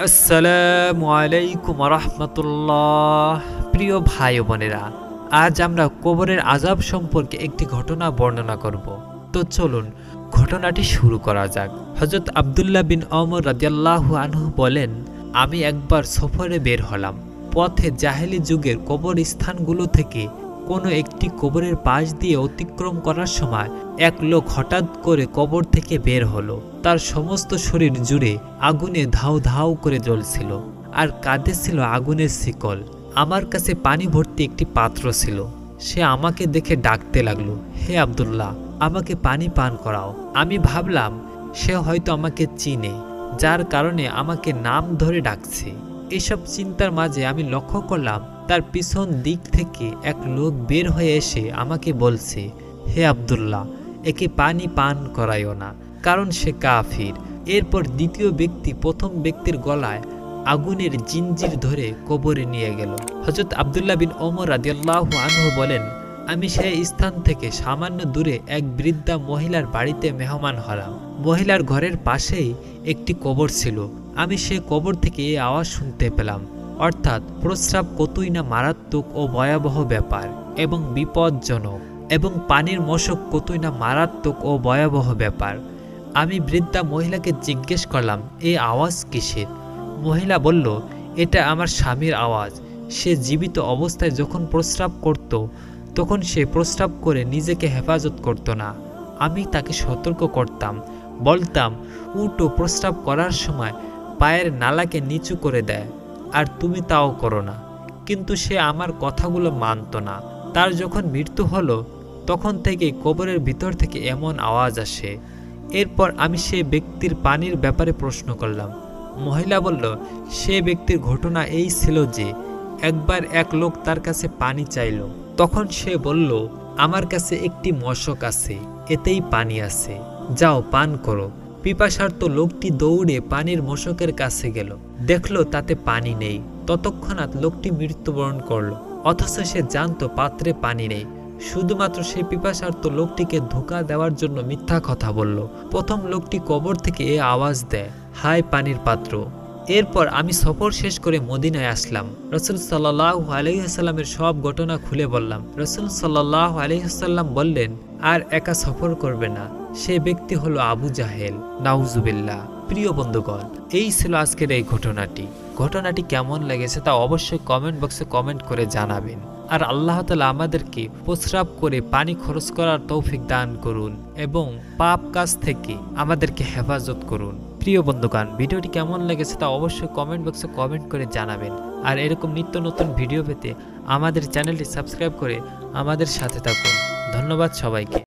আসসালামু আলাইকুম রাহমাতুল্লাহ। প্রিয় ভাই ও বোনেরা, আজ আমরা কবরের আযাব সম্পর্কে একটি ঘটনা বর্ণনা করব। তো চলুন ঘটনাটি শুরু করা যাক। হযরত আব্দুল্লাহ বিন ওমর রাদিয়াল্লাহু আনহু বলেন, আমি একবার সফরে বের হলাম। পথে জাহেলি যুগের কবর স্থানগুলো থেকে কোনো একটি কবরের পাশ দিয়ে অতিক্রম করার সময় এক লোক হঠাৎ করে কবর থেকে বের হলো। তার সমস্ত শরীর জুড়ে আগুনে ধাউ ধাউ করে জ্বলছিল আর কাঁধে ছিল আগুনের শিকল। আমার কাছে পানি ভর্তি একটি পাত্র ছিল। সে আমাকে দেখে ডাকতে লাগলো, হে আব্দুল্লাহ, আমাকে পানি পান করাও। আমি ভাবলাম সে হয়তো আমাকে চিনে, যার কারণে আমাকে নাম ধরে ডাকছে। এসব চিন্তার মাঝে আমি লক্ষ্য করলাম তার পিছন দিক থেকে এক লোক বের হয়ে এসে আমাকে বলছে, হে আব্দুল্লাহ, একে পানি পান করাইও না, কারণ সে কাফির। এরপর দ্বিতীয় ব্যক্তি প্রথম ব্যক্তির গলায় আগুনের জিঞ্জির ধরে কবরে নিয়ে গেল। হযরত আব্দুল্লাহ বিন ওমর রাদিয়াল্লাহু আনহু বলেন, আমি সেই স্থান থেকে সামান্য দূরে এক বৃদ্ধা মহিলার বাড়িতে মেহমান হলাম। মহিলার ঘরের পাশেই একটি কবর ছিল। আমি সে কবর থেকে এই আওয়াজ শুনতে পেলাম, অর্থাৎ প্রস্রাব কতই না মারাত্মক ও ভয়াবহ ব্যাপার এবং বিপজ্জনক, এবং পানির মশক কতই না মারাত্মক ও ভয়াবহ ব্যাপার। আমি বৃদ্ধা মহিলাকে জিজ্ঞেস করলাম, এই আওয়াজ কিসের? মহিলা বলল, এটা আমার স্বামীর আওয়াজ। সে জীবিত অবস্থায় যখন প্রস্রাব করত তখন সে প্রস্রাব করে নিজেকে হেফাজত করত না। আমি তাকে সতর্ক করতাম, বলতাম, উঠো, প্রস্রাব করার সময় পায়ের নালাকে নিচু করে দেয়, আর তুমি তাও করো না। কিন্তু সে আমার কথাগুলো মানত না। তার যখন মৃত্যু হলো তখন থেকে কবরের ভিতর থেকে এমন আওয়াজ আসে। এরপর আমি সে ব্যক্তির পানির ব্যাপারে প্রশ্ন করলাম। মহিলা বলল, সে ব্যক্তির ঘটনা এই ছিল যে একবার এক লোক তার কাছে পানি চাইল। তখন সে বলল, আমার কাছে একটি মশক আছে, এতেই পানি আছে, যাও পান করো। পিপাসার্ত লোকটি দৌড়ে পানির মশকের কাছে গেল, দেখলো তাতে পানি নেই। ততক্ষণাৎ লোকটি মৃত্যুবরণ করলো, অথচ সে জানতো পাত্রে পানি নেই। শুধুমাত্র সে পিপাসার্ত লোকটিকে ধোঁকা দেওয়ার জন্য মিথ্যা কথা বলল। প্রথম লোকটি কবর থেকে এ আওয়াজ দেয়, হায় পানির পাত্র। এরপর আমি সফর শেষ করে মদিনায় আসলাম। রাসূল সাল্লাল্লাহু আলাইহি ওয়াসাল্লামের সব ঘটনা খুলে বললাম। রাসূল সাল্লাল্লাহু আলাইহি ওয়াসাল্লাম বললেন, আর একা সফর করবে না, সে ব্যক্তি হলো আবু জাহেল, নাউজুবিল্লাহ। প্রিয় বন্ধুগণ, এই ছিল আজকের এই ঘটনাটি কেমন লেগেছে তা অবশ্যই কমেন্ট বক্সে কমেন্ট করে জানাবেন। আর আল্লাহ তাআলা আমাদেরকে প্রস্রাব করে পানি খরচ করার তৌফিক দান করুন এবং পাপ কাজ থেকে আমাদেরকে হেফাজত করুন। প্রিয় বন্ধুগণ, ভিডিওটি কেমন লেগেছে তা অবশ্যই কমেন্ট বক্সে কমেন্ট করে জানাবেন। আর এরকম নিত্য নতুন ভিডিও পেতে আমাদের চ্যানেলটি সাবস্ক্রাইব করে আমাদের সাথে থাকুন। ধন্যবাদ সবাইকে।